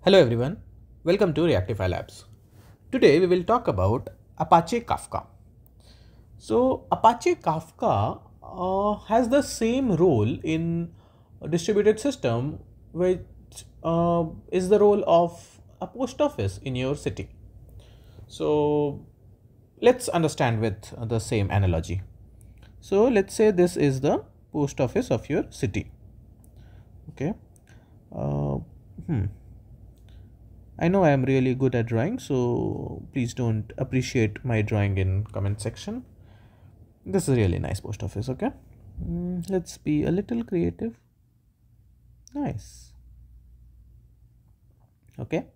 Hello everyone, welcome to Reactify Labs. Today we will talk about Apache Kafka. So Apache Kafka has the same role in a distributed system, which is the role of a post office in your city. So let's understand with the same analogy. So let's say this is the post office of your city. Okay. Uh, I know I am really good at drawing, so please don't appreciate my drawing in comment section. This is a really nice post office, okay? Let's be a little creative. Nice. Okay.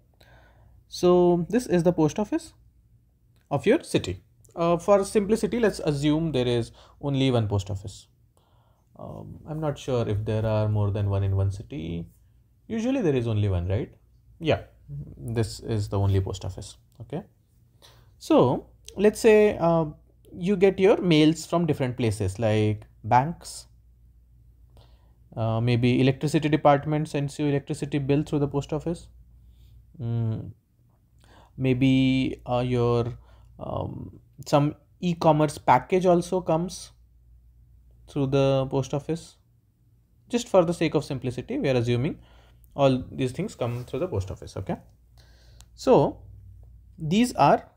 So this is the post office of your city. For simplicity, let's assume there is only one post office. I'm not sure if there are more than one in one city. Usually there is only one, right? Yeah, this is the only post office. Okay. So let's say you get your mails from different places like banks. Maybe electricity department sends you electricity bill through the post office. Maybe your some e-commerce package also comes through the post office. Just for the sake of simplicity, we are assuming all these things come through the post office. Okay. So these are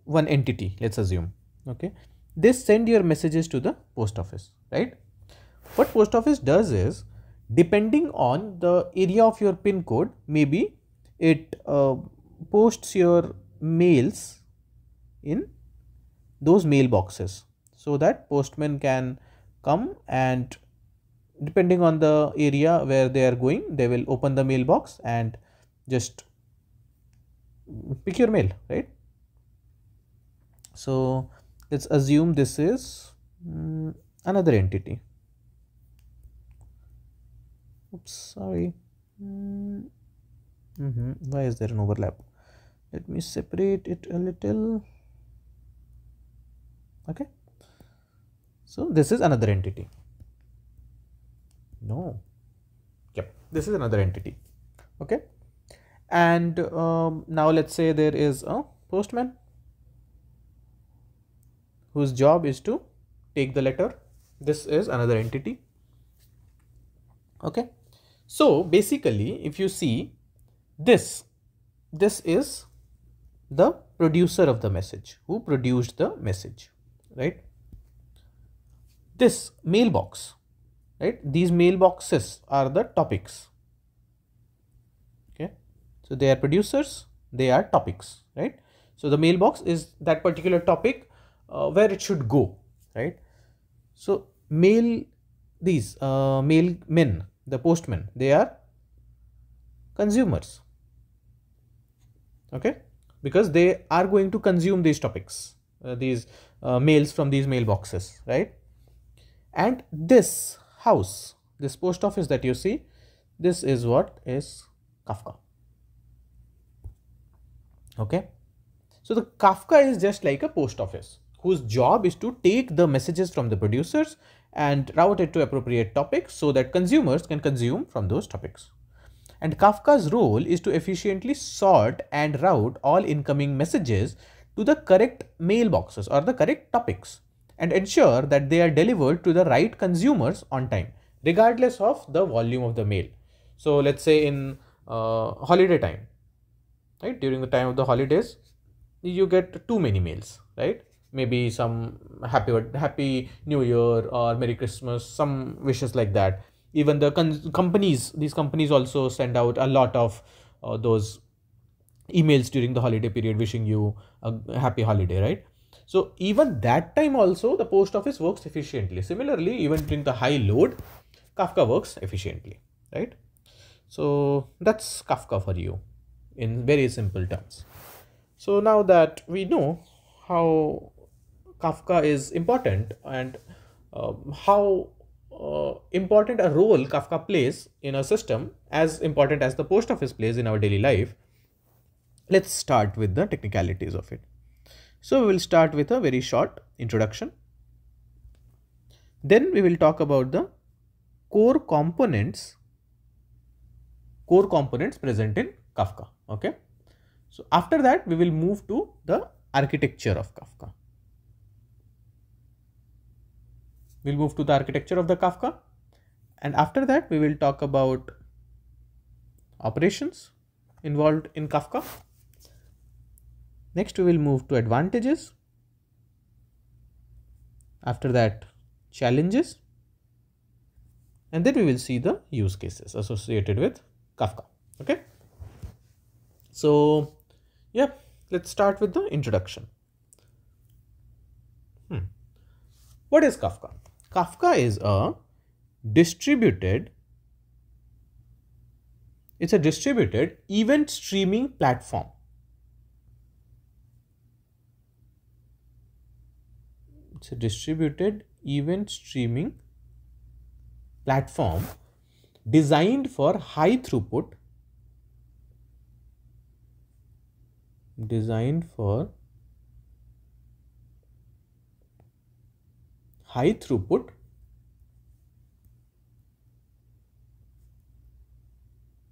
one entity, let's assume. Okay. They send your messages to the post office, right? What post office does is, depending on the area of your pin code, maybe it posts your mails in those mailboxes so that postmen can come, and depending on the area where they are going, they will open the mailbox and just pick your mail, right? So let's assume this is another entity. Oops, sorry. Why is there an overlap? Let me separate it a little. Okay. So this is another entity. No. Yep. This is another entity. Okay. And now let's say there is a postman whose job is to take the letter. This is another entity. Okay. So basically, if you see this is the producer of the message, who produced the message, right? This mailbox, right? These mailboxes are the topics. Okay. So they are producers, they are topics, right? So the mailbox is that particular topic where it should go, right? So mailmen, the postmen, they are consumers. Okay, because they are going to consume these topics, these mails from these mailboxes, right? And this house, this post office that you see, this is what is Kafka. Okay, so the Kafka is just like a post office whose job is to take the messages from the producers and route it to appropriate topics so that consumers can consume from those topics. And Kafka's role is to efficiently sort and route all incoming messages to the correct mailboxes or the correct topics, and ensure that they are delivered to the right consumers on time, regardless of the volume of the mail. So let's say in holiday time, right? During the time of the holidays, you get too many mails, right? Maybe some happy New Year or Merry Christmas, some wishes like that. Even the companies, these companies also send out a lot of those emails during the holiday period wishing you a happy holiday, right? So even that time also the post office works efficiently. Similarly, even during the high load, Kafka works efficiently, right? So that's Kafka for you in very simple terms. So now that we know how Kafka is important and how important a role Kafka plays in a system, as important as the post office plays in our daily life, let's start with the technicalities of it. So we will start with a very short introduction. Then we will talk about the core components core components present in Kafka. Okay. So after that, we will move to the architecture of Kafka. We'll move to the architecture of the Kafka, and after that we will talk about operations involved in Kafka. Next we will move to advantages. After that, challenges, and then we will see the use cases associated with Kafka. Okay. So yeah, let's start with the introduction. What is Kafka? Kafka is a distributed event streaming platform. It's a distributed event streaming platform designed for high throughput,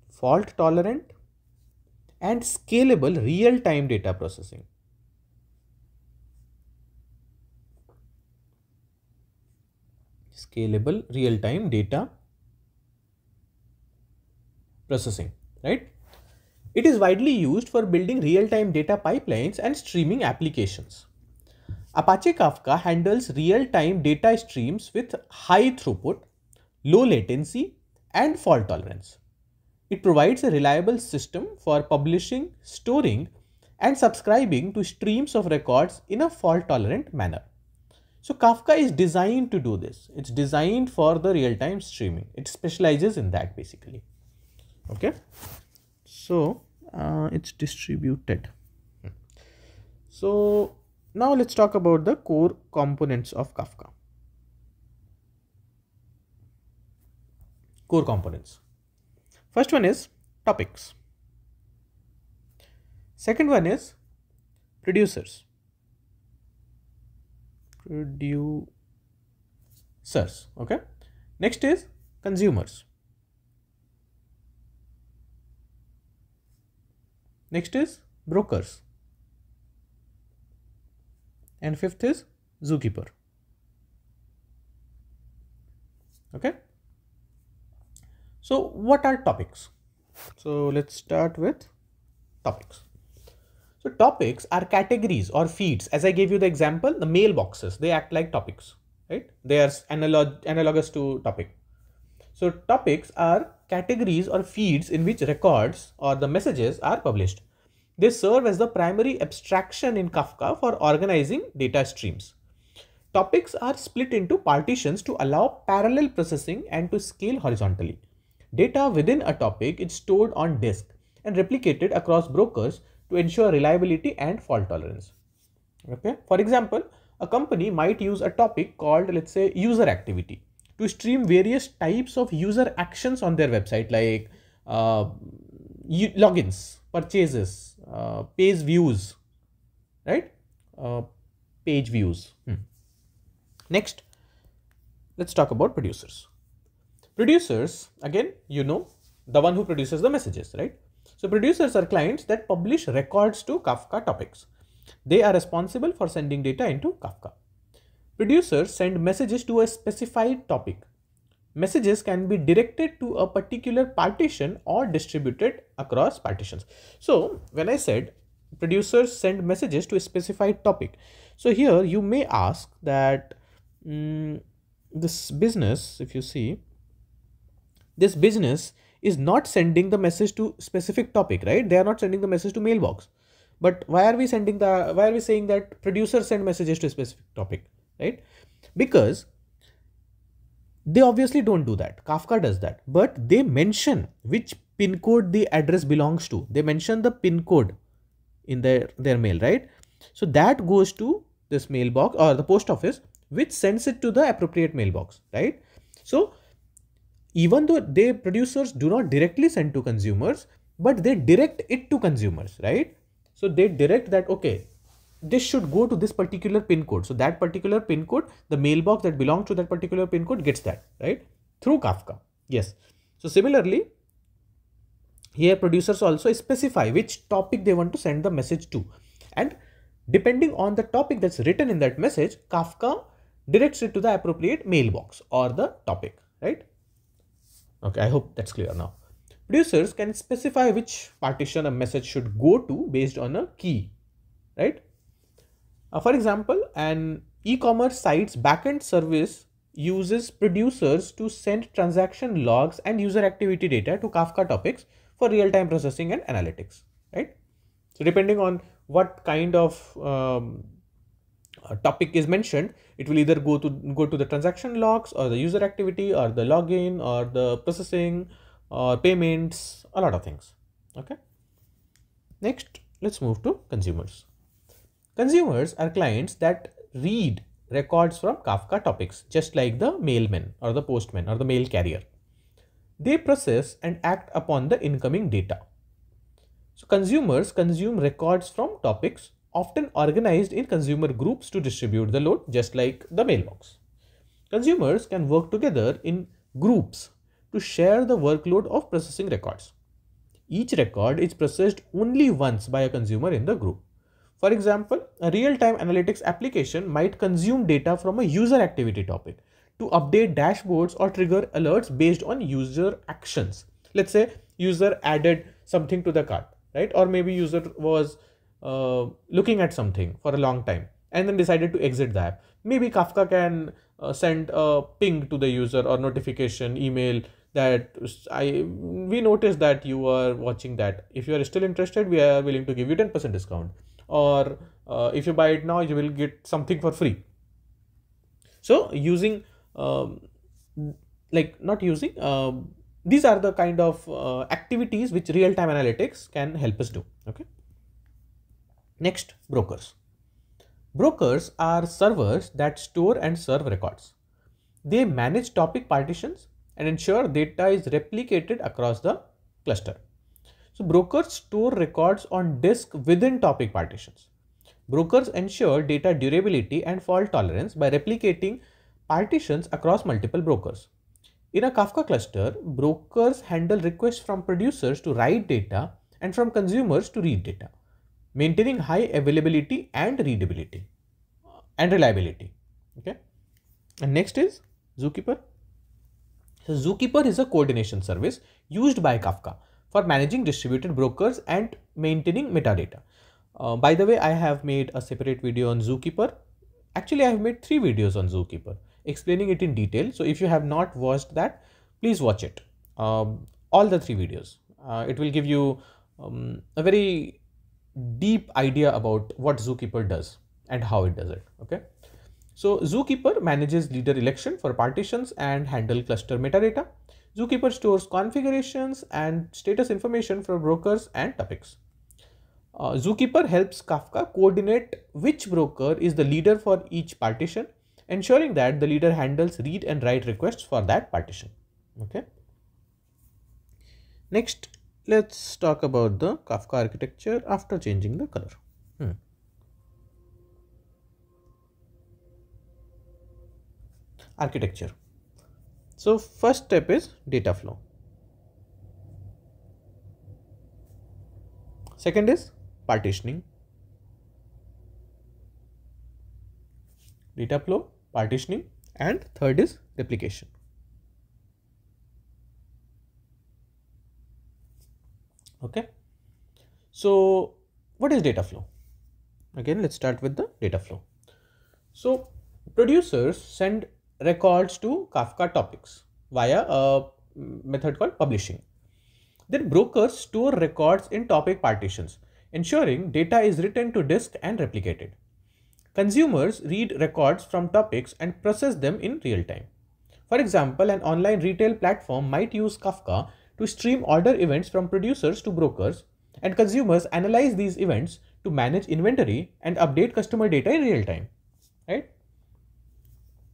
fault-tolerant and scalable real-time data processing. Scalable real-time data processing, right? It is widely used for building real-time data pipelines and streaming applications. Apache Kafka handles real-time data streams with high throughput, low latency, and fault tolerance. It provides a reliable system for publishing, storing, and subscribing to streams of records in a fault-tolerant manner. So Kafka is designed to do this. It's designed for the real-time streaming. It specializes in that basically. Okay. So it's distributed. So now let's talk about the core components of Kafka. Core components. First one is topics. Second one is producers. Okay. Next is consumers. Next is brokers. And fifth is zookeeper. Okay. So what are topics? So let's start with topics. So topics are categories or feeds. As I gave you the example, the mailboxes, they act like topics, right? They are analogous to topic. So topics are categories or feeds in which records or the messages are published. They serve as the primary abstraction in Kafka for organizing data streams. Topics are split into partitions to allow parallel processing and to scale horizontally. Data within a topic is stored on disk and replicated across brokers to ensure reliability and fault tolerance. Okay. For example, a company might use a topic called, let's say, user activity to stream various types of user actions on their website, like logins, purchases, page views, right? Page views. Next, let's talk about producers. Producers, again, the one who produces the messages, right? So producers are clients that publish records to Kafka topics. They are responsible for sending data into Kafka. Producers send messages to a specified topic. Messages can be directed to a particular partition or distributed across partitions. So when I said producers send messages to a specified topic, so here you may ask that this business, if you see, this business is not sending the message to specific topic, right? They are not sending the message to mailbox. But why are we saying that producers send messages to a specific topic, right? Because they obviously don't do that. Kafka does that, but they mention which pin code the address belongs to. They mention the pin code in their mail, right? So that goes to this mailbox or the post office, which sends it to the appropriate mailbox, right? So even though producers do not directly send to consumers, but they direct it to consumers, right? So they direct that, okay, this should go to this particular pin code. So that particular pin code, the mailbox that belongs to that particular pin code gets that, right? Through Kafka. Yes. So similarly, Here producers also specify which topic they want to send the message to, and depending on the topic that's written in that message, Kafka directs it to the appropriate mailbox or the topic, right? Okay, I hope that's clear now. Producers can specify which partition a message should go to based on a key, right? For example, an e-commerce site's backend service uses producers to send transaction logs and user activity data to Kafka topics for real-time processing and analytics, right? So depending on what kind of topic is mentioned, it will either go to the transaction logs or the user activity or the login or the processing or payments, a lot of things. Okay. Next, let's move to consumers. Consumers are clients that read records from Kafka topics, just like the mailman or the postman or the mail carrier. They process and act upon the incoming data. So consumers consume records from topics, often organized in consumer groups to distribute the load, just like the mailbox. Consumers can work together in groups to share the workload of processing records. Each record is processed only once by a consumer in the group. For example, a real-time analytics application might consume data from a user activity topic to update dashboards or trigger alerts based on user actions. Let's say user added something to the cart, right? Or maybe user was looking at something for a long time and then decided to exit the app. Maybe Kafka can send a ping to the user or notification email that we noticed that you are watching that. If you are still interested, we are willing to give you 10% discount. Or if you buy it now, you will get something for free. So using these are the kind of activities which real-time analytics can help us do. Okay. Next, brokers. Brokers are servers that store and serve records. They manage topic partitions and ensure data is replicated across the cluster. So brokers store records on disk within topic partitions. Brokers ensure data durability and fault tolerance by replicating partitions across multiple brokers. In a Kafka cluster, brokers handle requests from producers to write data and from consumers to read data, maintaining high availability and readability and reliability. Okay. And next is Zookeeper. So Zookeeper is a coordination service used by Kafka for managing distributed brokers and maintaining metadata. By the way, I have made a separate video on Zookeeper. Actually, I have made 3 videos on Zookeeper explaining it in detail. So if you have not watched that, please watch it. All the 3 videos. It will give you a very deep idea about what Zookeeper does and how it does it. Okay. So Zookeeper manages leader election for partitions and handle cluster metadata. Zookeeper stores configurations and status information for brokers and topics. Zookeeper helps Kafka coordinate which broker is the leader for each partition, ensuring that the leader handles read and write requests for that partition. Okay. Next, let's talk about the Kafka architecture after changing the color. Architecture. So first step is data flow. Second is partitioning. Data flow, partitioning, and third is replication. Okay. So what is data flow? Again, let's start with the data flow. So producers send records to Kafka topics via a method called publishing. Then brokers store records in topic partitions, ensuring data is written to disk and replicated. Consumers read records from topics and process them in real time. For example, an online retail platform might use Kafka to stream order events from producers to brokers, and consumers analyze these events to manage inventory and update customer data in real time. Right?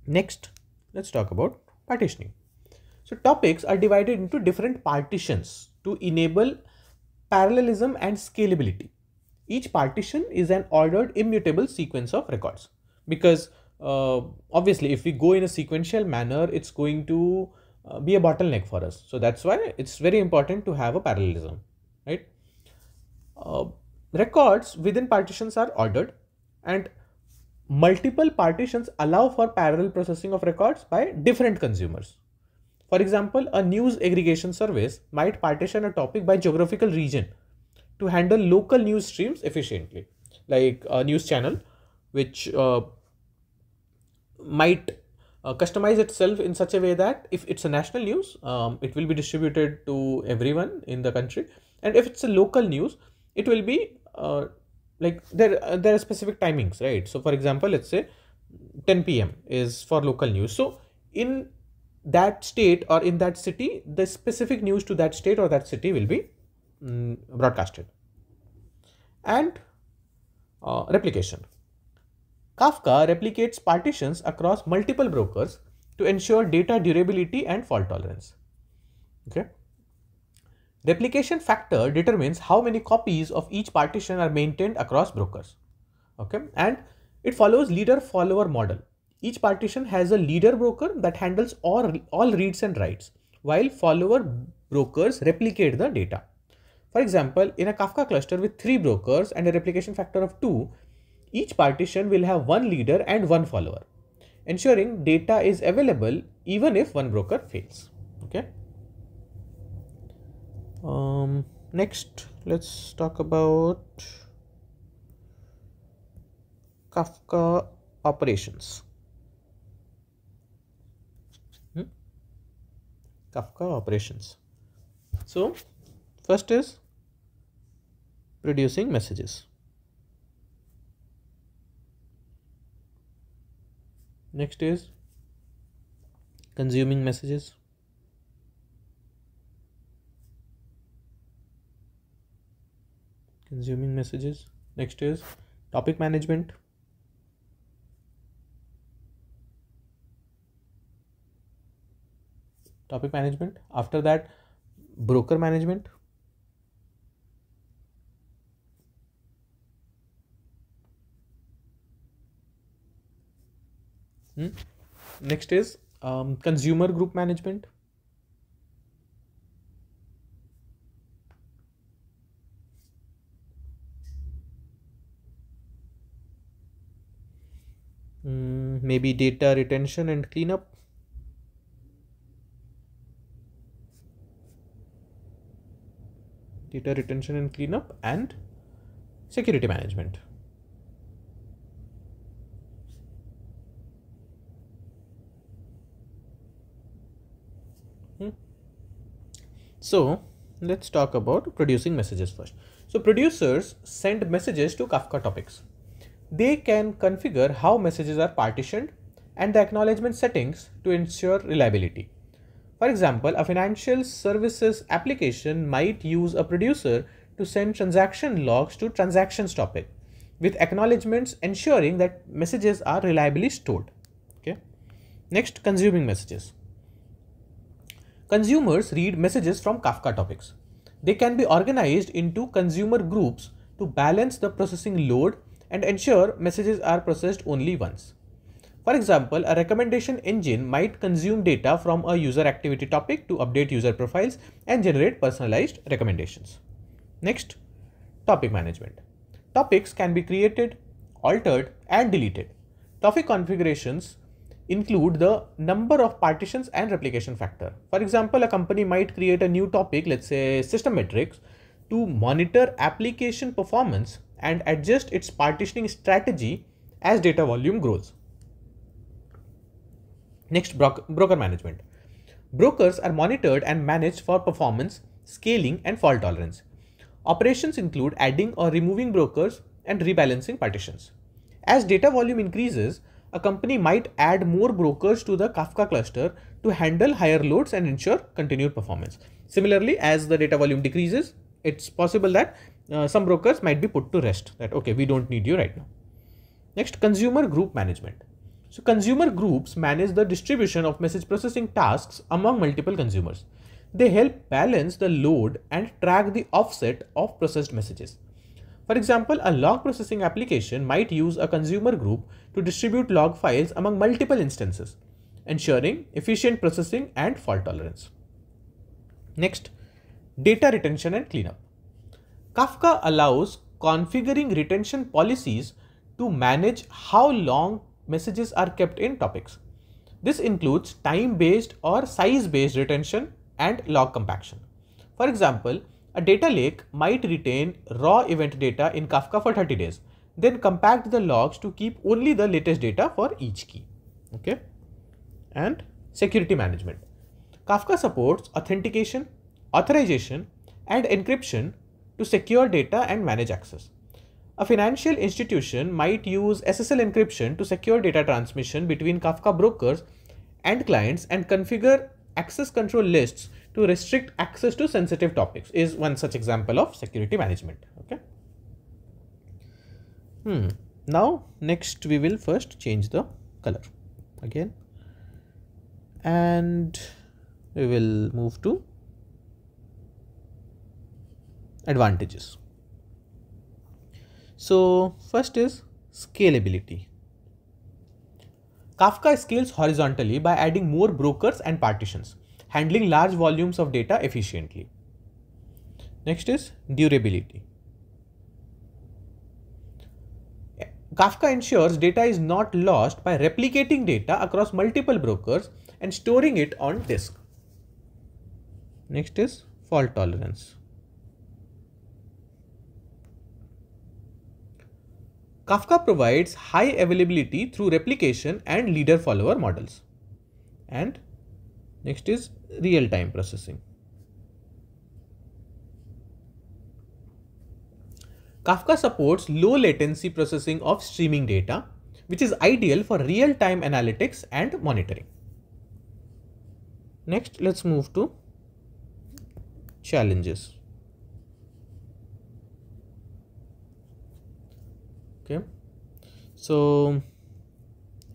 Next, let's talk about partitioning. So topics are divided into different partitions to enable parallelism and scalability. Each partition is an ordered immutable sequence of records, because obviously if we go in a sequential manner, it's going to be a bottleneck for us. So that's why it's very important to have a parallelism. right? Uh, Records within partitions are ordered, and multiple partitions allow for parallel processing of records by different consumers. For example, a news aggregation service might partition a topic by geographical region to handle local news streams efficiently, like a news channel, which might customize itself in such a way that if it's a national news, it will be distributed to everyone in the country, and if it's a local news, it will be like there are specific timings, right? So for example, let's say 10 p.m. is for local news. So in that state or in that city, the specific news to that state or that city will be broadcasted. And replication. Kafka replicates partitions across multiple brokers to ensure data durability and fault tolerance. Okay. Replication factor determines how many copies of each partition are maintained across brokers. Okay. And it follows leader-follower model. Each partition has a leader broker that handles all reads and writes, while follower brokers replicate the data. For example, in a Kafka cluster with 3 brokers and a replication factor of 2, each partition will have one leader and one follower, ensuring data is available even if one broker fails. Okay. Next, let's talk about Kafka operations. Kafka operations. So, first is producing messages. Next is consuming messages. Consuming messages. Next is topic management. Topic management. After that, broker management. Next is consumer group management. Maybe data retention and cleanup. Data retention and cleanup, and security management. So let's talk about producing messages first. So producers send messages to Kafka topics. They can configure how messages are partitioned and the acknowledgement settings to ensure reliability. For example, a financial services application might use a producer to send transaction logs to transactions topic, with acknowledgements ensuring that messages are reliably stored. Okay. Next, consuming messages. Consumers read messages from Kafka topics. They can be organized into consumer groups to balance the processing load and ensure messages are processed only once. For example, a recommendation engine might consume data from a user activity topic to update user profiles and generate personalized recommendations. Next, topic management. Topics can be created, altered, and deleted. Topic configurations include the number of partitions and replication factor. For example, a company might create a new topic, let's say system metrics, to monitor application performance and adjust its partitioning strategy as data volume grows. Next, broker management. Brokers are monitored and managed for performance, scaling, and fault tolerance. Operations include adding or removing brokers and rebalancing partitions. As data volume increases, a company might add more brokers to the Kafka cluster to handle higher loads and ensure continued performance. Similarly, as the data volume decreases, it's possible that some brokers might be put to rest, that okay, we don't need you right now. Next, consumer group management. So consumer groups manage the distribution of message processing tasks among multiple consumers. They help balance the load and track the offset of processed messages. For example, a log processing application might use a consumer group to distribute log files among multiple instances, ensuring efficient processing and fault tolerance. Next, data retention and cleanup. Kafka allows configuring retention policies to manage how long messages are kept in topics. This includes time-based or size-based retention and log compaction. For example, a data lake might retain raw event data in Kafka for 30 days, then compact the logs to keep only the latest data for each key. Okay? And security management. Kafka supports authentication, authorization, and encryption to secure data and manage access. A financial institution might use SSL encryption to secure data transmission between Kafka brokers and clients and configure access control lists to restrict access to sensitive topics is one such example of security management. Okay. Now next we will first change the color again and we will move to advantages. So first is scalability. Kafka scales horizontally by adding more brokers and partitions, handling large volumes of data efficiently. Next is durability. Kafka ensures data is not lost by replicating data across multiple brokers and storing it on disk. Next is fault tolerance. Kafka provides high availability through replication and leader-follower models. And next is real-time processing. Kafka supports low latency processing of streaming data, which is ideal for real-time analytics and monitoring. Next, let's move to challenges. Okay, so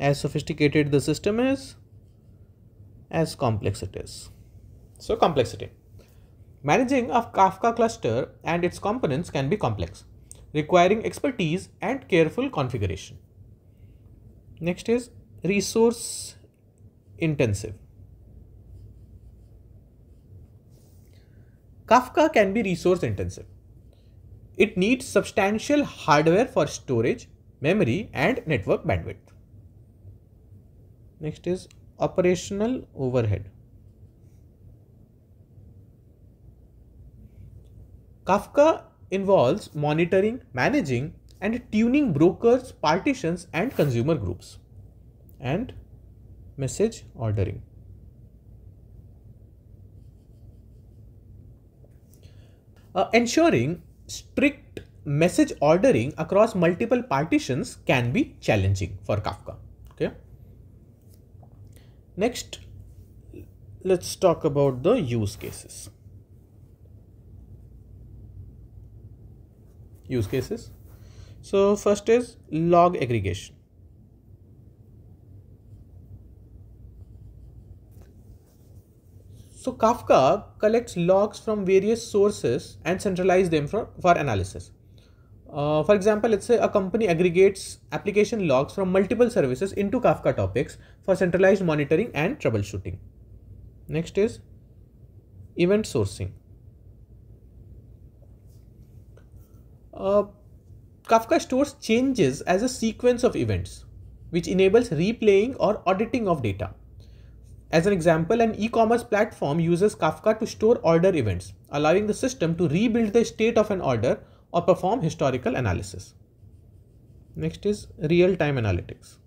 as sophisticated the system is, as complex it is. So complexity. Managing a Kafka cluster and its components can be complex, requiring expertise and careful configuration. Next is resource intensive. Kafka can be resource intensive. It needs substantial hardware for storage, memory, and network bandwidth. Next is operational overhead. Kafka involves monitoring, managing, and tuning brokers, partitions, and consumer groups. And message ordering. Ensuring strict message ordering across multiple partitions can be challenging for Kafka. Okay. Next, let's talk about the use cases. Use cases. So first is log aggregation. So Kafka collects logs from various sources and centralizes them for analysis. For example, let's say a company aggregates application logs from multiple services into Kafka topics for centralized monitoring and troubleshooting. Next is event sourcing. Kafka stores changes as a sequence of events, which enables replaying or auditing of data. As an example, an e-commerce platform uses Kafka to store order events, allowing the system to rebuild the state of an order or perform historical analysis. Next is real-time analytics.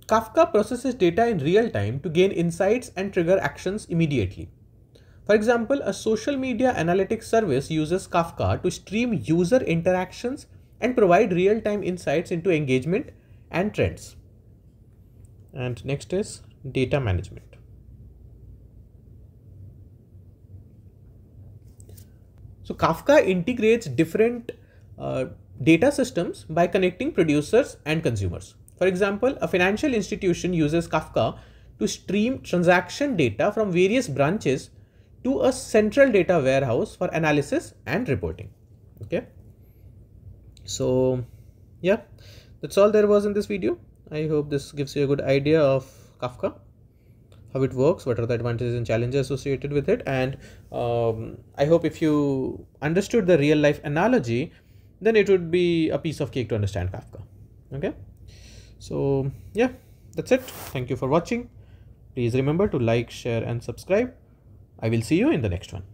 Kafka processes data in real time to gain insights and trigger actions immediately. For example, a social media analytics service uses Kafka to stream user interactions and provide real-time insights into engagement and trends. And next is data management. So Kafka integrates different data systems by connecting producers and consumers. For example, a financial institution uses Kafka to stream transaction data from various branches to a central data warehouse for analysis and reporting. Okay. So yeah, that's all there was in this video. I hope this gives you a good idea of Kafka. how it works, what are the advantages and challenges associated with it. And I hope if you understood the real life analogy, then it would be a piece of cake to understand Kafka. Okay, so yeah, that's it. Thank you for watching. Please remember to like, share and subscribe. I will see you in the next one.